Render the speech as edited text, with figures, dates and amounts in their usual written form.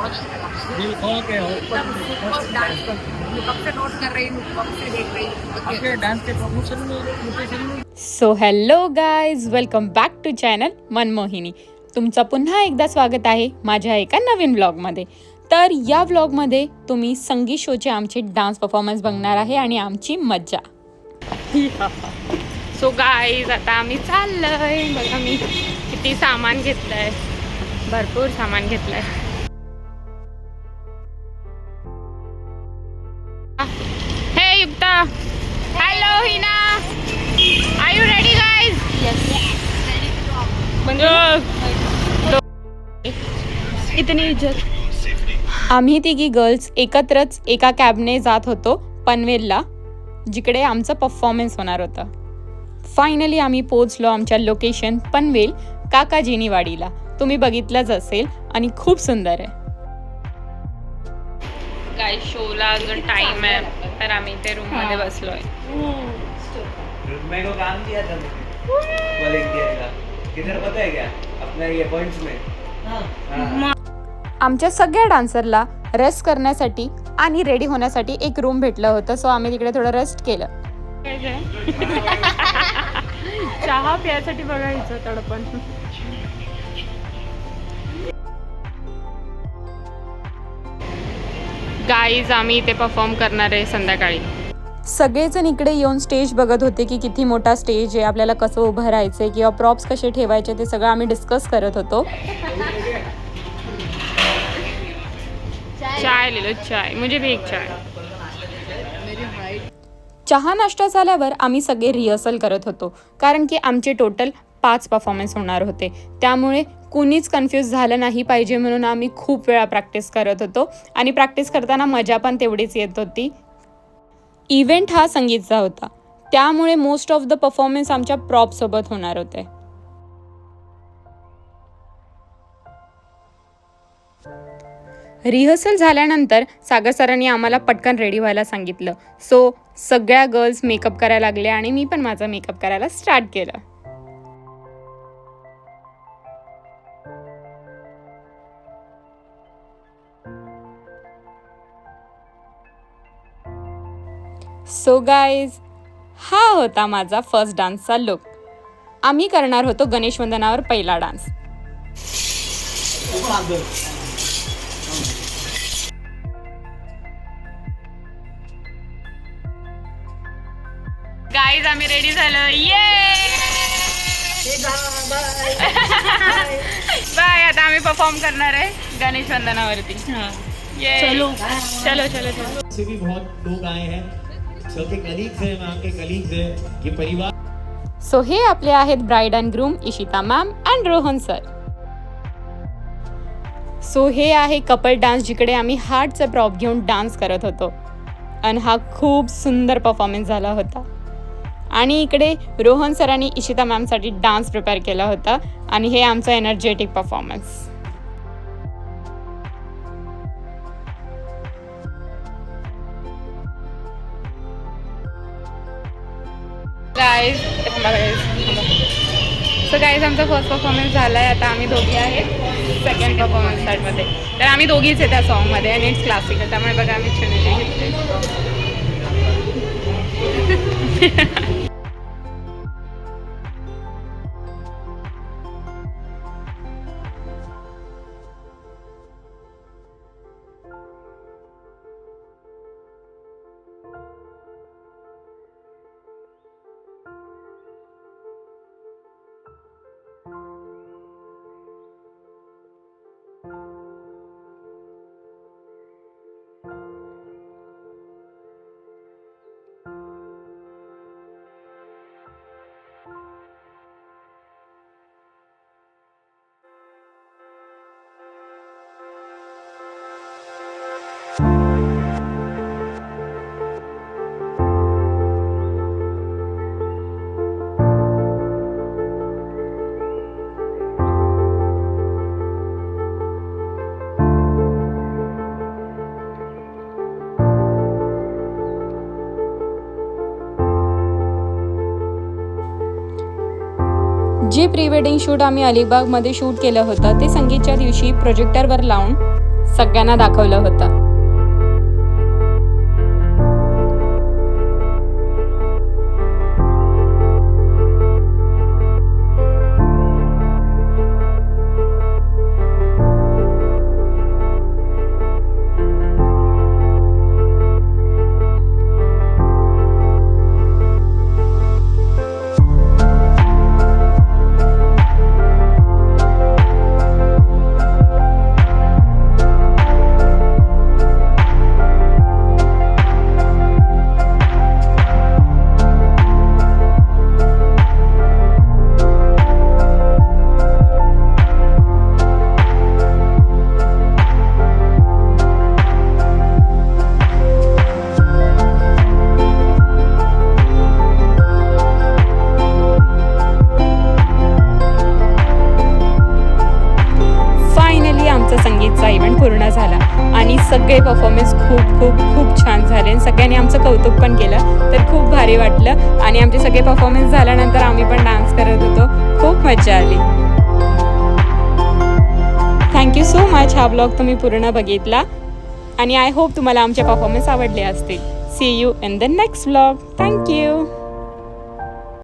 दिल खो के हो डांस कब से नोट कर रही हूँ, कब से देख रही हूँ आपके डांस के प्रमोशन में so hello guys, welcome back to channel Manmohini. तुमचं पुन्हा एकदा स्वागत आहे माझ्या एका नवीन व्लॉगमध्ये. तर या व्लॉगमध्ये तुम्ही संगीत शोचे आमचे डान्स परफॉर्मन्स बघणार आहे आणि आमची मज्जा. सो गाईज, आता आम्ही चाललोय. बघा मी किती सामान घेतलंय, भरपूर सामान घेतलंय. हे Yukta, hello Hina, are you ready guys? इतनी इज्जत. आम्ही तिघी गर्ल्स एकत्रच एका कॅबने जात होतो पनवेलला, जिकडे आमचं परफॉर्मन्स होणार होतं. फायनली आम्ही पोहोचलो आमच्या लोकेशन पनवेल काकाजीनी वाडीला. तुम्ही बघितलंच असेल आणि खूप सुंदर आहे. काय शोला अजून टाइम आहे, तर आम्ही ते रूम मध्ये बसलोय. मेरे को काम दिया था वॉलंटियर का, किधर पता है क्या, अपना ये पॉइंट्स में. हाँ. आमच्या सगळ्या डान्सरला रेस्ट करण्यासाठी आणि रेडी होण्यासाठी एक रूम भेटलं होतं. सो आम्ही तिकडे थोडं रेस्ट केलं. चहा प्यायसाठी बघायचं तडपण. गाईज, आम्ही इथे परफॉर्म करणार आहे संध्याकाळी. सगळेजण इकडे येऊन स्टेज बघत होते की किती मोठा स्टेज आहे, आपल्याला कसं उभं राहायचं किंवा प्रॉप्स कसे ठेवायचे ते सगळं आम्ही डिस्कस करत होतो. चाय ले लो, चाय मुझे भी एक चाय. चहा नाश्ता झाल्यावर आम्ही सगळे रिहर्सल करत होतो, कारण की आमचे टोटल 5 परफॉर्मन्स होणार होते. त्यामुळे कुणीच कन्फ्यूज झालं नाही पाहिजे म्हणून आम्ही खूप वेळा प्रॅक्टिस करत होतो आणि प्रॅक्टिस करताना मजा पण तेवढीच येत होती. इव्हेंट हा संगीतचा होता, त्यामुळे मोस्ट ऑफ द परफॉर्मन्स आमच्या प्रॉप सोबत होणार होते. रिहर्सल झाल्यानंतर सागर सरांनी आम्हाला पटकन रेडी व्हायला सांगितलं. सो सगळ्या गर्ल्स मेकअप करायला लागल्या आणि मी पण माझा मेकअप करायला स्टार्ट केलं. सो गाईज, हा होता माझा फर्स्ट डान्सचा लुक. आम्ही करणार होतो गणेश वंदनावर पहिला डान्स. गाईज, आम्ही रेडी झालो. ये बाय. आता आम्ही परफॉर्म करणार आहे गणेश वंदनावरती. चलो चलो चलो चलो. से भी बहुत लोग आए हैं, सबके कलीग्स हैं, वहाँ के कलीग्स हैं, ये परिवार. सो हे आपले आहेत bride and groom, Ishita ma'am and Rohan sir. So हे आहे कपल डान्स, जिकडे आम्ही हार्टचा प्रॉप घेऊन डान्स करत होतो आणि हा खूप सुंदर परफॉर्मन्स झाला होता. आणि इकडे रोहन सरांनी इशिता मॅमसाठी डान्स प्रिपेअर केला होता आणि हे आमचं एनर्जेटिक परफॉर्मन्स. सो गाईज, आमचा फर्स्ट परफॉर्मन्स झाला आहे. आता आम्ही दोघी आहेत सेकंड परफॉर्मन्स साईडमध्ये. तर आम्ही दोघीच आहे त्या सॉन्गमध्ये आणि इट्स क्लासिकल, त्यामुळे बघा आम्ही छान जे प्री वेडिंग शूट आम्ही अलिबागमध्ये शूट केलं होतं ते संगीतच्या दिवशी प्रोजेक्टरवर लावून सगळ्यांना दाखवलं होतं. संगीतचा इव्हेंट पूर्ण झाला आणि सगळे परफॉर्मन्स खूप छान झाले आणि सगळ्यांनी आमचं कौतुक पण केलं, तर खूप भारी वाटलं. आणि आमचे सगळे परफॉर्मन्स झाल्यानंतर आम्ही पण डान्स करत होतो. खूप मजा आली. Thank you so much. हा ब्लॉग तुम्ही पूर्ण बघितला आणि आय होप तुम्हाला आमचे परफॉर्मन्स आवडले असतील. See you in the next blog. Thank you.